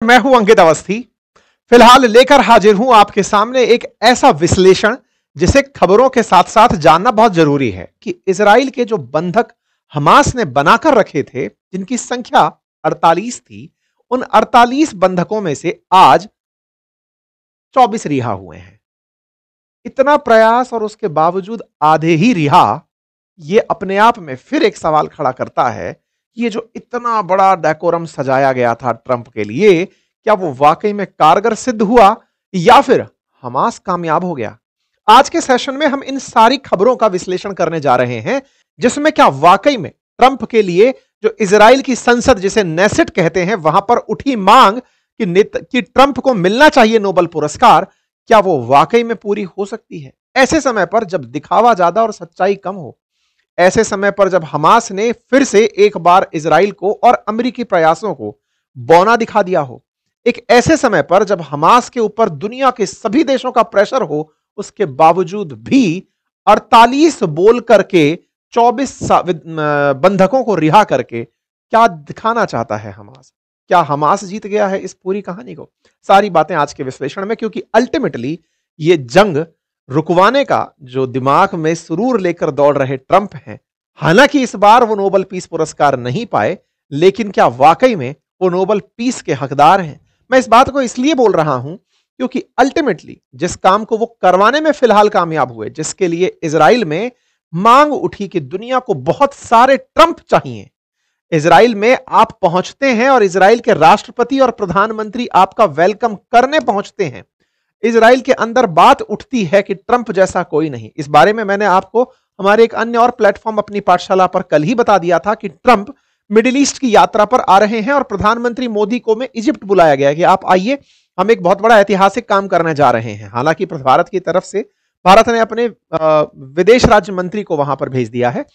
मैं हूं अंकित अवस्थी। फिलहाल लेकर हाजिर हूं आपके सामने एक ऐसा विश्लेषण जिसे खबरों के साथ साथ जानना बहुत जरूरी है कि इजराइल के जो बंधक हमास ने बनाकर रखे थे, जिनकी संख्या 48 थी, उन 48 बंधकों में से आज 24 रिहा हुए हैं। इतना प्रयास और उसके बावजूद आधे ही रिहा, यह अपने आप में फिर एक सवाल खड़ा करता है कि ये जो इतना बड़ा डेकोरम सजाया गया था ट्रंप के लिए, क्या वो वाकई में कारगर सिद्ध हुआ या फिर हमास कामयाब हो गया? आज के सेशन में हम इन सारी खबरों का विश्लेषण करने जा रहे हैं, जिसमें क्या वाकई में ट्रंप के लिए जो इजराइल की संसद, जिसे नेसेट कहते हैं, वहां पर उठी मांग कि ट्रंप को मिलना चाहिए नोबेल पुरस्कार, क्या वो वाकई में पूरी हो सकती है? ऐसे समय पर जब दिखावा ज्यादा और सच्चाई कम हो, ऐसे समय पर जब हमास ने फिर से एक बार इजराइल को और अमेरिकी प्रयासों को बौना दिखा दिया हो, एक ऐसे समय पर जब हमास के ऊपर दुनिया के सभी देशों का प्रेशर हो, उसके बावजूद भी 48 बोल करके 24 बंधकों को रिहा करके क्या दिखाना चाहता है हमास? क्या हमास जीत गया है इस पूरी कहानी को? सारी बातें आज के विश्लेषण में, क्योंकि अल्टीमेटली ये जंग रुकवाने का जो दिमाग में सुरूर लेकर दौड़ रहे ट्रंप हैं, हालांकि इस बार वो नोबेल पीस पुरस्कार नहीं पाए, लेकिन क्या वाकई में वो नोबेल पीस के हकदार हैं? मैं इस बात को इसलिए बोल रहा हूं क्योंकि अल्टीमेटली जिस काम को वो करवाने में फिलहाल कामयाब हुए, जिसके लिए इजराइल में मांग उठी कि दुनिया को बहुत सारे ट्रंप चाहिए, इजराइल में आप पहुंचते हैं और इजराइल के राष्ट्रपति और प्रधानमंत्री आपका वेलकम करने पहुंचते हैं, इजराइल के अंदर बात उठती है कि ट्रंप जैसा कोई नहीं। इस बारे में मैंने आपको हमारे एक अन्य और प्लेटफॉर्म अपनी पाठशाला पर कल ही बता दिया था कि ट्रंप मिडिल ईस्ट की यात्रा पर आ रहे हैं और प्रधानमंत्री मोदी को में इजिप्ट बुलाया गया कि आप आइए, हम एक बहुत बड़ा ऐतिहासिक काम करने जा रहे हैं। हालांकि भारत की तरफ से भारत ने अपने विदेश राज्य मंत्री को वहां पर भेज दिया है,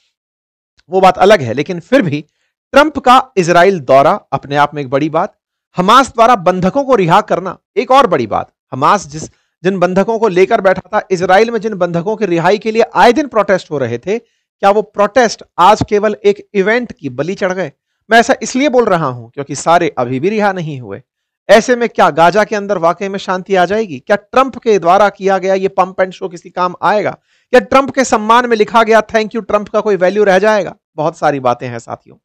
वो बात अलग है, लेकिन फिर भी ट्रंप का इजराइल दौरा अपने आप में एक बड़ी बात, हमास द्वारा बंधकों को रिहा करना एक और बड़ी बात। हमास जिन बंधकों को लेकर बैठा था, इजराइल में जिन बंधकों की रिहाई के लिए आए दिन प्रोटेस्ट हो रहे थे, क्या वो प्रोटेस्ट आज केवल एक इवेंट की बलि चढ़ गए? मैं ऐसा इसलिए बोल रहा हूं क्योंकि सारे अभी भी रिहा नहीं हुए। ऐसे में क्या गाजा के अंदर वाकई में शांति आ जाएगी? क्या ट्रंप के द्वारा किया गया ये पंप एंड शो किसी काम आएगा? क्या ट्रंप के सम्मान में लिखा गया थैंक यू ट्रंप का कोई वैल्यू रह जाएगा? बहुत सारी बातें हैं साथियों।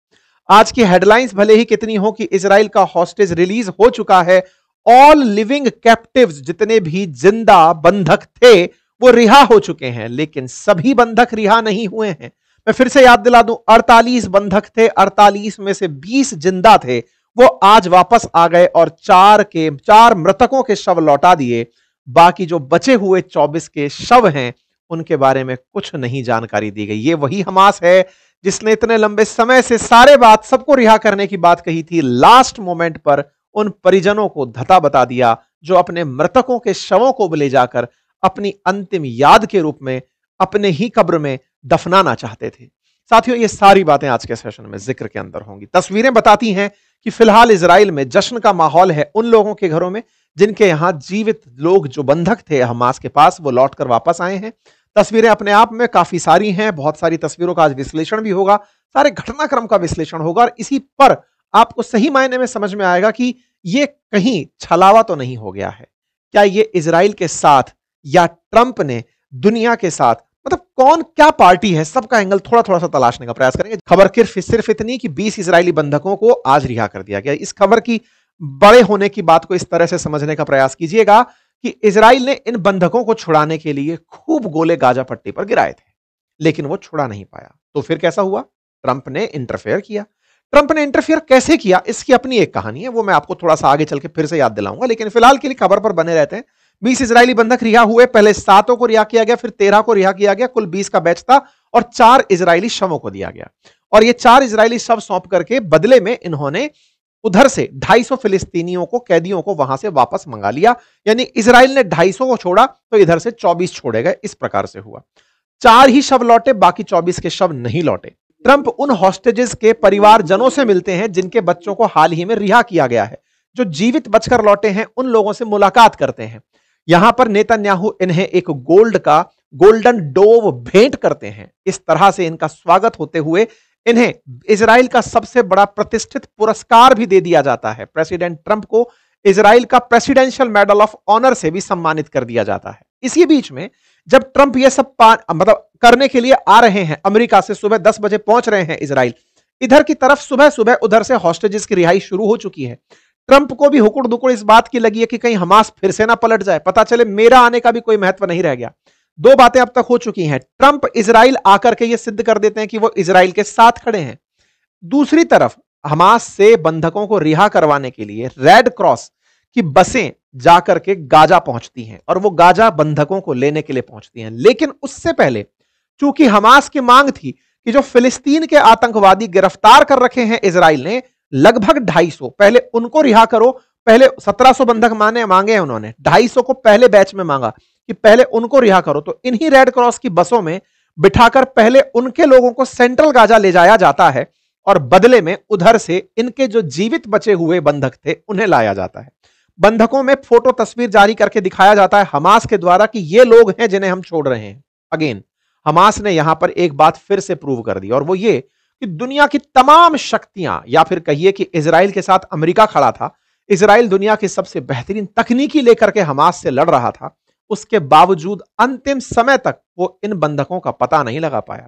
आज की हेडलाइंस भले ही कितनी हो कि इजराइल का हॉस्टेज रिलीज हो चुका है, ऑल लिविंग कैप्टिव्स, जितने भी जिंदा बंधक थे वो रिहा हो चुके हैं, लेकिन सभी बंधक रिहा नहीं हुए हैं। मैं फिर से याद दिला दूं, 48 बंधक थे, 48 में से 20 जिंदा थे, वो आज वापस आ गए और 4 मृतकों के शव लौटा दिए। बाकी जो बचे हुए 24 के शव हैं, उनके बारे में कुछ नहीं जानकारी दी गई। ये वही हमास है जिसने इतने लंबे समय से सारे बात सबको रिहा करने की बात कही थी, लास्ट मोमेंट पर उन परिजनों को धता बता दिया जो अपने मृतकों के शवों को ले जाकर अपनी अंतिम याद के रूप में अपने ही कब्र में दफनाना चाहते थे। साथियों, ये सारी बातें आज के सेशन में जिक्र के अंदर होंगी। तस्वीरें बताती हैं कि फिलहाल इजराइल में जश्न का माहौल है उन लोगों के घरों में जिनके यहां जीवित लोग जो बंधक थे हमास के पास, वो लौटकर वापस आए हैं। तस्वीरें अपने आप में काफी सारी हैं, बहुत सारी तस्वीरों का आज विश्लेषण भी होगा, सारे घटनाक्रम का विश्लेषण होगा और इसी पर आपको सही मायने में समझ में आएगा कि ये कहीं छलावा तो नहीं हो गया है। क्या ये इजराइल के साथ या ट्रंप ने दुनिया के साथ, मतलब कौन क्या पार्टी है, सबका एंगल थोड़ा थोड़ा सा तलाशने का प्रयास करेंगे। खबर सिर्फ इतनी कि 20 इजरायली बंधकों को आज रिहा कर दिया गया। इस खबर की बड़े होने की बात को इस तरह से समझने का प्रयास कीजिएगा कि इजराइल ने इन बंधकों को छुड़ाने के लिए खूब गोले गाजा पट्टी पर गिराए थे, लेकिन वो छुड़ा नहीं पाया। तो फिर कैसा हुआ? ट्रंप ने इंटरफेयर किया। ट्रंप ने इंटरफेयर कैसे किया, इसकी अपनी एक कहानी है, वो मैं आपको थोड़ा सा आगे चल के फिर से याद दिलाऊंगा, लेकिन फिलहाल के लिए खबर पर बने रहते हैं। 20 इजरायली बंधक रिहा हुए, पहले 7 को रिहा किया गया, फिर 13 को रिहा किया गया, कुल 20 का बैच था और 4 इजरायली शवों को दिया गया। और ये 4 इजरायली शव सौंप करके बदले में इन्होंने उधर से 250 फिलिस्तीनियों को, कैदियों को वहां से वापस मंगा लिया। यानी इजराइल ने 250 को छोड़ा तो इधर से 24 छोड़े गए। इस प्रकार से हुआ। 4 ही शव लौटे, बाकी 24 के शव नहीं लौटे। ट्रंप उन हॉस्टेजेस के परिवारजनों से मिलते हैं जिनके बच्चों को हाल ही में रिहा किया गया है। जो जीवित बचकर लौटे हैं उन लोगों से मुलाकात करते हैं। यहां पर नेतन्याहू इन्हें एक गोल्डन डोव भेंट करते हैं। इस तरह से इनका स्वागत होते हुए इन्हें इजराइल का सबसे बड़ा प्रतिष्ठित पुरस्कार भी दे दिया जाता है। प्रेसिडेंट ट्रंप को इजराइल का प्रेसिडेंशियल मेडल ऑफ ऑनर से भी सम्मानित कर दिया जाता है। इसी बीच में जब ट्रंप ये सब मतलब करने के लिए आ रहे हैं, अमेरिका से सुबह 10 बजे पहुंच रहे हैं इजराइल, इधर की तरफ सुबह सुबह उधर से हॉस्टेजेस की रिहाई शुरू हो चुकी है। ट्रंप को भी हुकुड़ दुकुड़ इस बात की लगी है कि कहीं हमास फिर से ना पलट जाए, पता चले मेरा आने का भी कोई महत्व नहीं रह गया। दो बातें अब तक हो चुकी हैं, ट्रंप इजराइल आकर के ये सिद्ध कर देते हैं कि वो इजराइल के साथ खड़े हैं। दूसरी तरफ हमास से बंधकों को रिहा करवाने के लिए रेड क्रॉस की बसें जाकर के गाजा पहुंचती हैं और वो गाजा बंधकों को लेने के लिए पहुंचती हैं। लेकिन उससे पहले चूंकि हमास की मांग थी कि जो फिलिस्तीन के आतंकवादी गिरफ्तार कर रखे हैं इजराइल ने लगभग 250, पहले उनको रिहा करो, पहले 1700 बंधक मांगे हैं उन्होंने, 250 को पहले बैच में मांगा कि पहले उनको रिहा करो। तो इन्हीं रेड क्रॉस की बसों में बिठाकर पहले उनके लोगों को सेंट्रल गाजा ले जाया जाता है और बदले में उधर से इनके जो जीवित बचे हुए बंधक थे उन्हें लाया जाता है। बंधकों में फोटो तस्वीर जारी करके दिखाया जाता है हमास के द्वारा कि ये लोग हैं जिन्हें हम छोड़ रहे हैं। अगेन हमास ने यहां पर एक बात फिर से प्रूव कर दी और वो ये कि दुनिया की तमाम शक्तियां, या फिर कहिए कि इजराइल के साथ अमेरिका खड़ा था, इजराइल दुनिया की सबसे बेहतरीन तकनीकी लेकर के हमास से लड़ रहा था, उसके बावजूद अंतिम समय तक वो इन बंधकों का पता नहीं लगा पाया।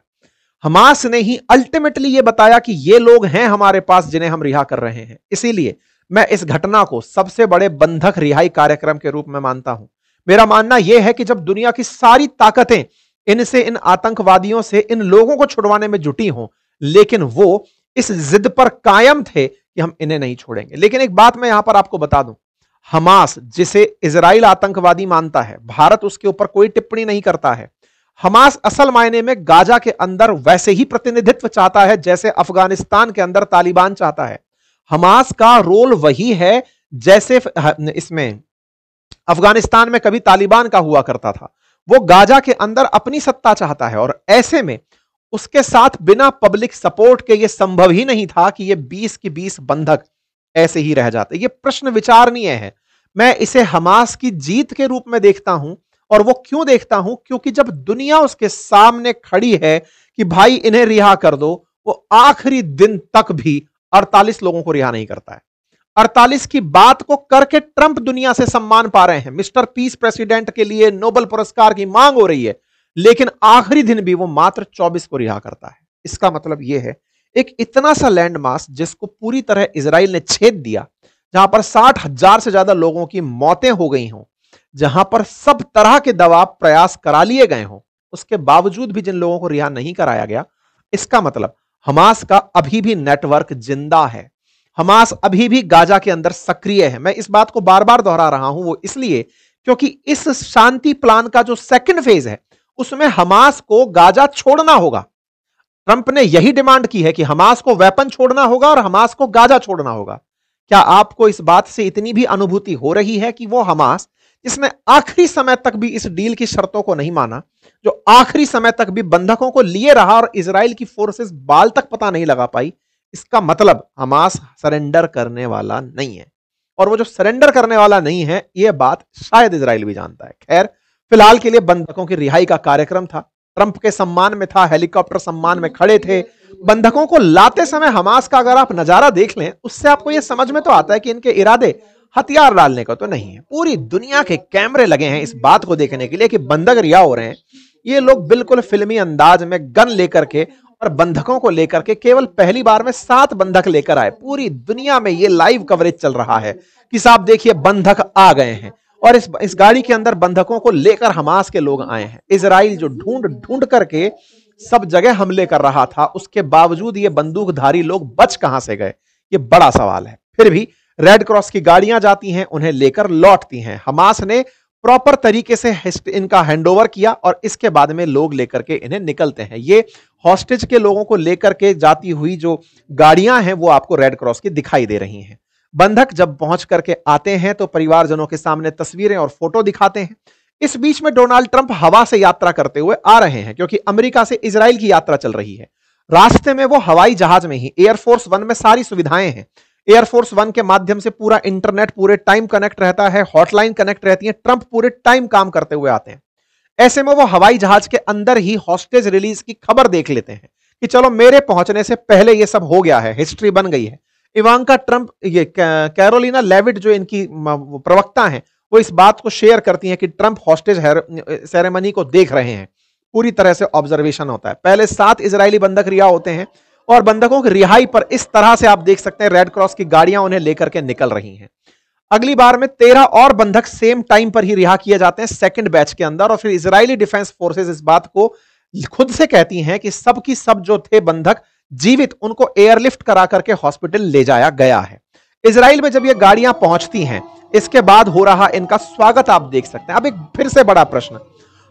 हमास ने ही अल्टीमेटली ये बताया कि ये लोग हैं हमारे पास जिन्हें हम रिहा कर रहे हैं। इसीलिए मैं इस घटना को सबसे बड़े बंधक रिहाई कार्यक्रम के रूप में मानता हूं। मेरा मानना यह है कि जब दुनिया की सारी ताकतें इनसे, इन आतंकवादियों से, इन लोगों को छुड़वाने में जुटी हों, लेकिन वो इस जिद पर कायम थे कि हम इन्हें नहीं छोड़ेंगे। लेकिन एक बात मैं यहां पर आपको बता दूं, हमास जिसे इजराइल आतंकवादी मानता है, भारत उसके ऊपर कोई टिप्पणी नहीं करता है। हमास असल मायने में गाजा के अंदर वैसे ही प्रतिनिधित्व चाहता है जैसे अफगानिस्तान के अंदर तालिबान चाहता है। हमास का रोल वही है जैसे इसमें अफगानिस्तान में कभी तालिबान का हुआ करता था। वो गाजा के अंदर अपनी सत्ता चाहता है और ऐसे में उसके साथ बिना पब्लिक सपोर्ट के ये संभव ही नहीं था कि ये 20 की 20 बंधक ऐसे ही रह जाते। ये प्रश्न विचारणीय है। मैं इसे हमास की जीत के रूप में देखता हूं। और वो क्यों देखता हूं? क्योंकि जब दुनिया उसके सामने खड़ी है कि भाई इन्हें रिहा कर दो, वो आखिरी दिन तक भी 48 लोगों को रिहा नहीं करता है। 48 की बात को करके ट्रंप दुनिया से सम्मान पा रहे हैं, मिस्टर पीस प्रेसिडेंट के लिए नोबेल पुरस्कार की मांग हो रही है, लेकिन आखिरी दिन भी वो मात्र 24 को रिहा करता है। इसका मतलब यह है एक इतना सा लैंड मास जिसको पूरी तरह इजराइल ने छेद दिया, जहां पर 60,000 से ज्यादा लोगों की मौतें हो गई हों, जहां पर सब तरह के दबाव प्रयास करा लिए गए हों, उसके बावजूद भी जिन लोगों को रिहा नहीं कराया गया, इसका मतलब हमास का अभी भी नेटवर्क जिंदा है। हमास अभी भी गाजा के अंदर सक्रिय है। मैं इस बात को बार बार दोहरा रहा हूं, वो इसलिए क्योंकि इस शांति प्लान का जो सेकंड फेज है उसमें हमास को गाजा छोड़ना होगा। ट्रंप ने यही डिमांड की है कि हमास को वेपन छोड़ना होगा और हमास को गाजा छोड़ना होगा। क्या आपको इस बात से इतनी भी अनुभूति हो रही है कि वो हमास जिसने आखिरी समय तक भी इस डील की शर्तों को नहीं माना, जो आखिरी समय तक भी बंधकों को लिए रहा और इजराइल की फोर्सेस बाल तक पता नहीं लगा पाई, इसका मतलब हमास सरेंडर करने वाला नहीं है। और वो जो सरेंडर करने वाला नहीं है, यह बात शायद इजराइल भी जानता है। खैर, फिलहाल के लिए बंधकों की रिहाई का कार्यक्रम था, ट्रंप के सम्मान में था, हेलीकॉप्टर सम्मान में खड़े थे। बंधकों को लाते समय हमास का अगर आप नजारा देख लें, उससे आपको यह समझ में तो आता है कि इनके इरादे हथियार डालने का तो नहीं है। पूरी दुनिया के कैमरे लगे हैं इस बात को देखने के लिए कि बंधक रिहा हो रहे हैं। ये लोग बिल्कुल फिल्मी अंदाज में गन लेकर के और बंधकों को लेकर के केवल पहली बार में 7 बंधक लेकर आए। पूरी दुनिया में ये लाइव कवरेज चल रहा है कि साहब देखिए बंधक आ गए हैं और इस गाड़ी के अंदर बंधकों को लेकर हमास के लोग आए हैं। इजराइल जो ढूंढ ढूंढ करके सब जगह हमले कर रहा था, उसके बावजूद ये बंदूकधारी लोग बच कहां से गए, ये बड़ा सवाल है। फिर भी रेड क्रॉस की गाड़ियां जाती हैं, उन्हें लेकर लौटती हैं। हमास ने प्रॉपर तरीके से इनका हैंडओवर किया और इसके बाद में लोग लेकर के इन्हें निकलते हैं। ये हॉस्टेज के लोगों को लेकर के जाती हुई जो गाड़ियां हैं वो आपको रेड क्रॉस की दिखाई दे रही हैं। बंधक जब पहुंच करके आते हैं तो परिवारजनों के सामने तस्वीरें और फोटो दिखाते हैं। इस बीच में डोनाल्ड ट्रंप हवा से यात्रा करते हुए आ रहे हैं, क्योंकि अमेरिका से इजराइल की यात्रा चल रही है। रास्ते में वो हवाई जहाज में ही एयरफोर्स 1 में सारी सुविधाएं हैं। एयरफोर्स 1 के माध्यम से पूरा इंटरनेट पूरे टाइम कनेक्ट रहता है, हॉटलाइन कनेक्ट रहती है। ट्रंप पूरे टाइम काम करते हुए आते हैं। ऐसे में वो हवाई जहाज के अंदर ही हॉस्टेज रिलीज की खबर देख लेते हैं कि चलो मेरे पहुंचने से पहले ये सब हो गया है, हिस्ट्री बन गई है। इवांका ट्रंप, ये कैरोलिना लेविट जो इनकी प्रवक्ता हैं, वो इस बात को शेयर करती हैं कि ट्रंप हॉस्टेज सेरेमनी को देख रहे हैं, पूरी तरह से ऑब्जर्वेशन होता है। पहले 7 इजरायली बंधक रिहा होते हैं और बंधकों की रिहाई पर इस तरह से आप देख सकते हैं रेड क्रॉस की गाड़ियां उन्हें लेकर के निकल रही हैं। अगली बार में 13 और बंधक सेम टाइम पर ही रिहा किए जाते हैं सेकंड बैच के अंदर, और फिर इजरायली डिफेंस फोर्सेस इस बात को खुद से कहती हैं कि सब की सब जो थे बंधक जीवित, उनको एयरलिफ्ट करा करके हॉस्पिटल ले जाया गया है। इजराइल में जब ये गाड़ियां पहुंचती हैं, इसके बाद हो रहा इनका स्वागत आप देख सकते हैं। अब एक फिर से बड़ा प्रश्न,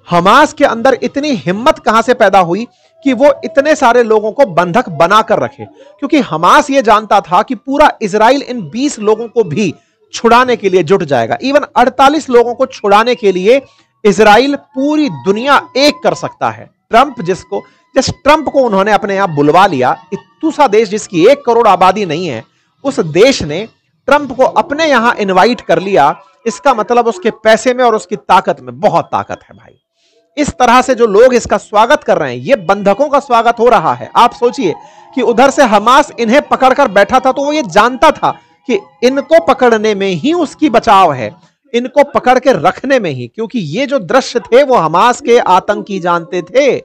हमास के अंदर इतनी हिम्मत कहां से पैदा हुई कि वो इतने सारे लोगों को बंधक बनाकर रखे? क्योंकि हमास ये जानता था कि पूरा इजराइल इन 20 लोगों को भी छुड़ाने के लिए जुट जाएगा। इवन 48 लोगों को छुड़ाने के लिए इजराइल पूरी दुनिया एक कर सकता है। जिस ट्रंप को उन्होंने अपने यहां बुलवा लिया, इतूसा देश जिसकी 1 करोड़ आबादी नहीं है, उस देश ने ट्रंप को अपने यहां इनवाइट कर लिया। इसका मतलब उसके पैसे में और उसकी ताकत में बहुत ताकत है भाई। इस तरह से जो लोग इसका स्वागत कर रहे हैं, ये बंधकों का स्वागत हो रहा है। आप सोचिए कि उधर से हमास इन्हें पकड़कर बैठा था, तो वो ये जानता था कि इनको पकड़ने में ही उसकी बचाव है, इनको पकड़ के रखने में ही, क्योंकि ये जो दृश्य थे वो हमास के आतंकी जानते थे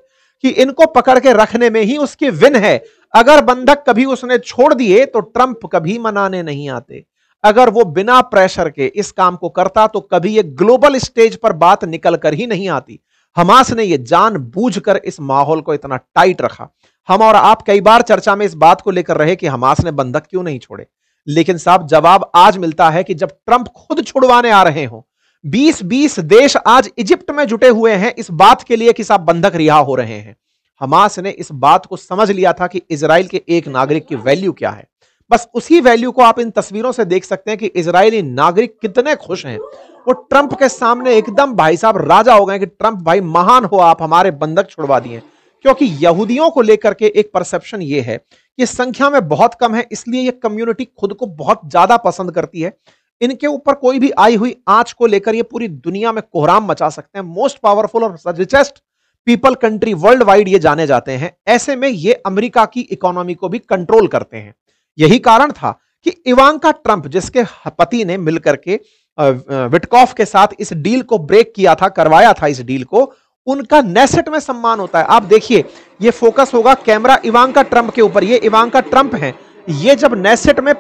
कि इनको पकड़ के रखने में ही उसकी विन है। अगर बंधक कभी उसने छोड़ दिए तो ट्रंप कभी मनाने नहीं आते। अगर वो बिना प्रेशर के इस काम को करता तो कभी ये ग्लोबल स्टेज पर बात निकल कर ही नहीं आती। हमास ने ये जानबूझकर इस माहौल को इतना टाइट रखा। हम और आप कई बार चर्चा में इस बात को लेकर रहे कि हमास ने बंधक क्यों नहीं छोड़े, लेकिन साहब जवाब आज मिलता है कि जब ट्रंप खुद छुड़वाने आ रहे हो। 20 देश आज इजिप्ट में जुटे हुए हैं इस बात के लिए कि साहब बंधक रिहा हो रहे हैं। हमास ने इस बात को समझ लिया था कि इजराइल के एक नागरिक की वैल्यू क्या है। बस उसी वैल्यू को आप इन तस्वीरों से देख सकते हैं कि इजरायली नागरिक कितने खुश हैं। वो ट्रंप के सामने एकदम भाई साहब राजा हो गए कि ट्रंप भाई महान हो, आप हमारे बंधक छुड़वा दिए। क्योंकि यहूदियों को लेकर के एक परसेप्शन ये है कि संख्या में बहुत कम है, इसलिए ये कम्युनिटी खुद को बहुत ज्यादा पसंद करती है। इनके ऊपर कोई भी आई हुई आंच को लेकर ये पूरी दुनिया में कोहराम मचा सकते हैं। मोस्ट पावरफुल और richest people country world wide ये जाने जाते हैं। ऐसे में ये अमेरिका की इकोनॉमी को भी कंट्रोल करते हैं। यही कारण था कि इवांका ट्रंप, जिसके पति ने मिलकर के विटकॉफ के साथ इस डील को ब्रेक किया था, करवाया था इस डील को, उनका नेसेट में सम्मान होता है। आप देखिए, ये फोकस होगा कैमरा इवांका ट्रंप के ऊपर। ये इवांका ट्रंप हैं। ये जब नेसेट में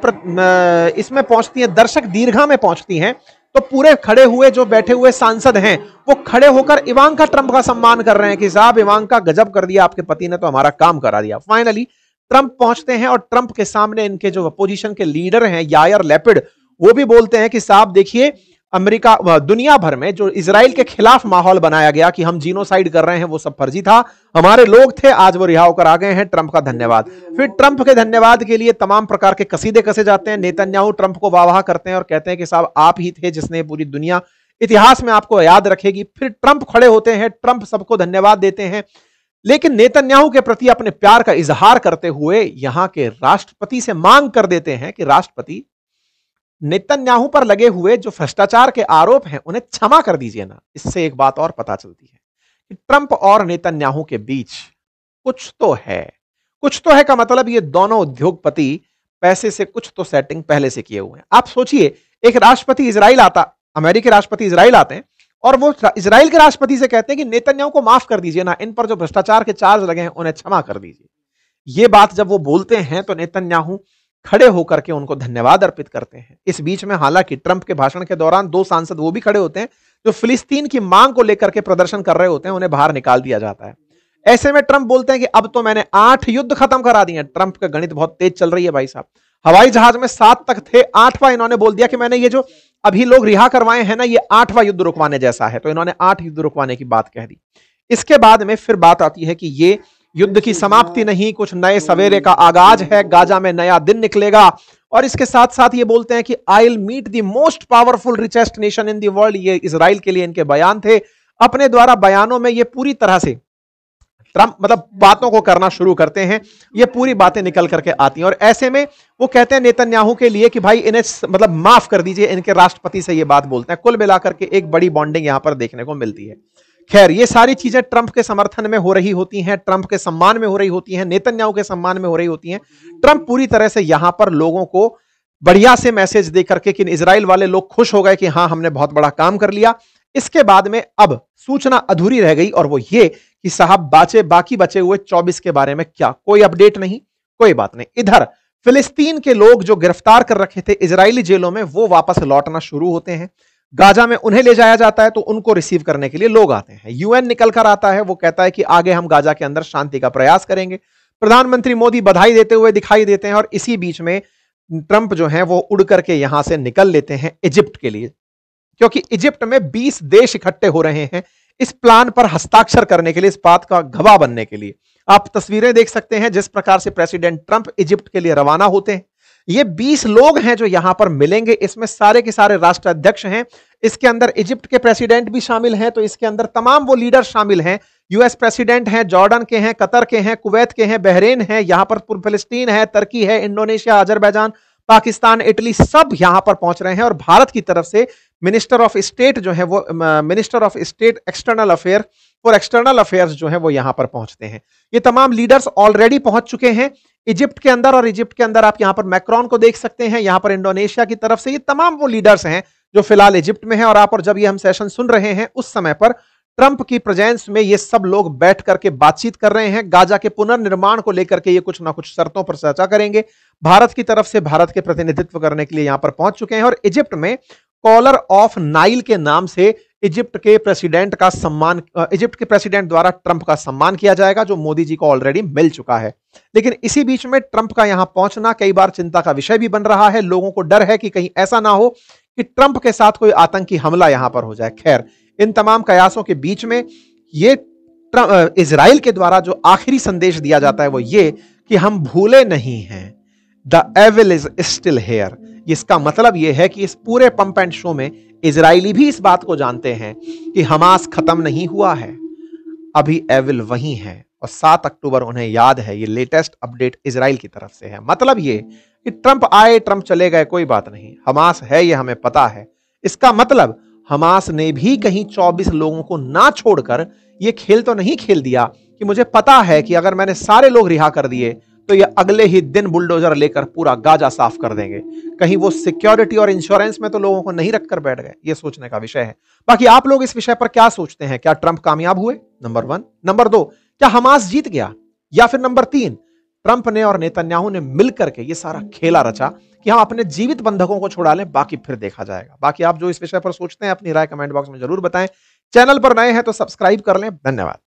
इसमें पहुंचती हैं, दर्शक दीर्घा में पहुंचती हैं, तो पूरे खड़े हुए जो बैठे हुए सांसद हैं वो खड़े होकर इवांका ट्रंप का सम्मान कर रहे हैं कि साहब इवांका गजब कर दिया, आपके पति ने तो हमारा काम करा दिया। फाइनली ट्रंप पहुंचते हैं और ट्रंप के सामने इनके जो अपोजिशन के लीडर हैं यायर लैपिड, वो भी बोलते हैं कि साहब देखिए, अमेरिका दुनिया भर में जो इजराइल के खिलाफ माहौल बनाया गया कि हम जीनोसाइड कर रहे हैं, वो सब फर्जी था, हमारे लोग थे, आज वो रिहा होकर आ गए हैं, ट्रंप का धन्यवाद। फिर ट्रंप के धन्यवाद के लिए तमाम प्रकार के कसीदे कसे जाते हैं। नेतन्याहू ट्रंप को वाह-वाह करते हैं और कहते हैं कि साहब आप ही थे जिसने पूरी दुनिया इतिहास में आपको याद रखेगी। फिर ट्रंप खड़े होते हैं, ट्रंप सबको धन्यवाद देते हैं, लेकिन नेतन्याहू के प्रति अपने प्यार का इजहार करते हुए यहां के राष्ट्रपति से मांग कर देते हैं कि राष्ट्रपति, नेतन्याहू पर लगे हुए जो भ्रष्टाचार के आरोप हैं उन्हें क्षमा कर दीजिए ना। इससे एक बात और पता चलती है कि ट्रंप और नेतन्याहू के बीच कुछ तो है का मतलब ये दोनों उद्योगपति पैसे से कुछ तो सेटिंग पहले से किए हुए हैं। आप सोचिए, एक राष्ट्रपति इजराइल आता, अमेरिकी राष्ट्रपति इजराइल आते हैं और वो इजराइल के राष्ट्रपति से कहते हैं कि नेतन्याहू को माफ कर दीजिए ना, इन पर जो भ्रष्टाचार के चार्ज लगे हैं उन्हें क्षमा कर दीजिए। ये बात जब वो बोलते हैं तो नेतन्याहू खड़े होकर के उनको धन्यवाद अर्पित करते हैं। इस बीच में हालांकि ट्रंप के भाषण के दौरान 2 सांसद वो भी खड़े होते हैं जो फिलिस्तीन की मांग को लेकर के प्रदर्शन कर रहे होते हैं, उन्हें बाहर निकाल दिया जाता है। ऐसे में ट्रंप बोलते हैं कि अब तो मैंने 8 युद्ध खत्म करा दिए हैं। ट्रंप का गणित बहुत तेज चल रही है भाई साहब। हवाई जहाज में 7 तक थे, 8वां इन्होंने बोल दिया कि मैंने ये जो अभी लोग रिहा करवाए हैं ना, ये 8वां युद्ध रुकवाने जैसा है, तो इन्होंने 8 युद्ध रुकवाने की बात कह दी। इसके बाद में फिर बात आती है कि ये युद्ध की समाप्ति नहीं, कुछ नए सवेरे का आगाज है, गाजा में नया दिन निकलेगा। और इसके साथ साथ ये बोलते हैं कि I will meet the most powerful richest nation in the world. ये इजराइल के लिए इनके बयान थे। अपने द्वारा बयानों में ये पूरी तरह से ट्रंप मतलब बातों को करना शुरू करते हैं, ये पूरी बातें निकल करके आती हैं। और ऐसे में वो कहते हैं नेतन्याहू के लिए कि भाई इन्हें मतलब माफ कर दीजिए, इनके राष्ट्रपति से ये बात बोलते हैं। कुल मिलाकर के एक बड़ी बॉन्डिंग यहां पर देखने को मिलती है। खैर, ये सारी चीजें ट्रंप के समर्थन में हो रही होती हैं, ट्रंप के सम्मान में हो रही होती हैं, नेतन्याहू के सम्मान में हो रही होती हैं। ट्रंप पूरी तरह से यहां पर लोगों को बढ़िया से मैसेज दे करके कि इजराइल वाले लोग खुश हो गए कि हां, हमने बहुत बड़ा काम कर लिया। इसके बाद में अब सूचना अधूरी रह गई, और वो ये कि साहब बाकी बचे हुए 24 के बारे में क्या कोई अपडेट नहीं। कोई बात नहीं। इधर फिलिस्तीन के लोग जो गिरफ्तार कर रखे थे इजरायली जेलों में, वो वापस लौटना शुरू होते हैं। गाजा में उन्हें ले जाया जाता है तो उनको रिसीव करने के लिए लोग आते हैं। यूएन निकल कर आता है, वो कहता है कि आगे हम गाजा के अंदर शांति का प्रयास करेंगे। प्रधानमंत्री मोदी बधाई देते हुए दिखाई देते हैं, और इसी बीच में ट्रंप जो है वो उड़ करके यहां से निकल लेते हैं इजिप्ट के लिए, क्योंकि इजिप्ट में 20 देश इकट्ठे हो रहे हैं इस प्लान पर हस्ताक्षर करने के लिए, इस बात का गवाह बनने के लिए। आप तस्वीरें देख सकते हैं जिस प्रकार से प्रेसिडेंट ट्रंप इजिप्ट के लिए रवाना होते हैं। ये 20 लोग हैं जो यहां पर मिलेंगे, इसमें सारे के सारे राष्ट्राध्यक्ष हैं, इसके अंदर इजिप्ट के प्रेसिडेंट भी शामिल हैं, तो इसके अंदर तमाम वो लीडर शामिल हैं। यूएस प्रेसिडेंट हैं, जॉर्डन के हैं, कतर के हैं, कुवैत के हैं, बहरीन है, यहां पर फिलिस्तीन है, तुर्की है, इंडोनेशिया, अजरबैजान, पाकिस्तान, इटली, सब यहां पर पहुंच रहे हैं। और भारत की तरफ से मिनिस्टर ऑफ स्टेट जो है वो minister of state external affair और एक्सटर्नल अफेयर्स जो है वो यहां पर पहुंचते हैं। ये तमाम लीडर्स ऑलरेडी पहुंच चुके हैं इजिप्ट के अंदर, और इजिप्ट के अंदर आप यहां पर मैक्रोन को देख सकते हैं, यहां पर इंडोनेशिया की तरफ से ये तमाम वो लीडर्स हैं जो फिलहाल इजिप्ट में हैं। और जब ये हम सेशन सुन रहे हैं उस समय पर ट्रंप की प्रेजेंस में ये सब लोग बैठ करके बातचीत कर रहे हैं। गाजा के पुनर्निर्माण को लेकर के ये कुछ ना कुछ शर्तों पर चर्चा करेंगे। भारत की तरफ से भारत के प्रतिनिधित्व करने के लिए यहां पर पहुंच चुके हैं, और इजिप्ट में कॉलर ऑफ नाइल के नाम से इजिप्ट के प्रेसिडेंट द्वारा ट्रंप का सम्मान किया जाएगा, जो मोदी जी को ऑलरेडी मिल चुका है। लेकिन इसी बीच में ट्रंप का यहां पहुंचना कई बार चिंता का विषय भी बन रहा है। लोगों को डर है कि कहीं ऐसा ना हो कि ट्रंप के साथ कोई आतंकी हमला यहां पर हो जाए। खैर, इन तमाम कयासों के बीच में ये इजराइल के द्वारा जो आखिरी संदेश दिया जाता है वो ये कि हम भूले नहीं हैं, the evil is still here. इसका मतलब यह है कि इस पूरे पंप एंड शो में इजरायली भी इस बात को जानते हैं कि हमास खत्म नहीं हुआ है, अभी एविल वहीं है। और 7 अक्टूबर उन्हें याद है। ये लेटेस्ट अपडेट इजराइल की तरफ से है। मतलब ये कि ट्रंप आए, ट्रंप चले गए, कोई बात नहीं, हमास है, ये हमें पता है। इसका मतलब हमास ने भी कहीं 24 लोगों को ना छोड़कर ये खेल तो नहीं खेल दिया कि मुझे पता है कि अगर मैंने सारे लोग रिहा कर दिए तो ये अगले ही दिन बुलडोजर लेकर पूरा गाजा साफ कर देंगे। कहीं वो सिक्योरिटी और इंश्योरेंस में तो लोगों को नहीं रखकर बैठ गए। ये सोचने का विषय है। बाकी आप लोग इस विषय पर क्या सोचते हैं? क्या ट्रंप कामयाब हुए? नंबर 1। नंबर 2, क्या हमास जीत गया? या फिर नंबर 3, ट्रंप ने और नेतन्याहू ने मिलकर के ये सारा खेला रचा कि हम अपने जीवित बंधकों को छुड़ा लें, बाकी फिर देखा जाएगा। बाकी आप जो इस विषय पर सोचते हैं अपनी राय कमेंट बॉक्स में जरूर बताएं। चैनल पर नए हैं तो सब्सक्राइब कर लें। धन्यवाद।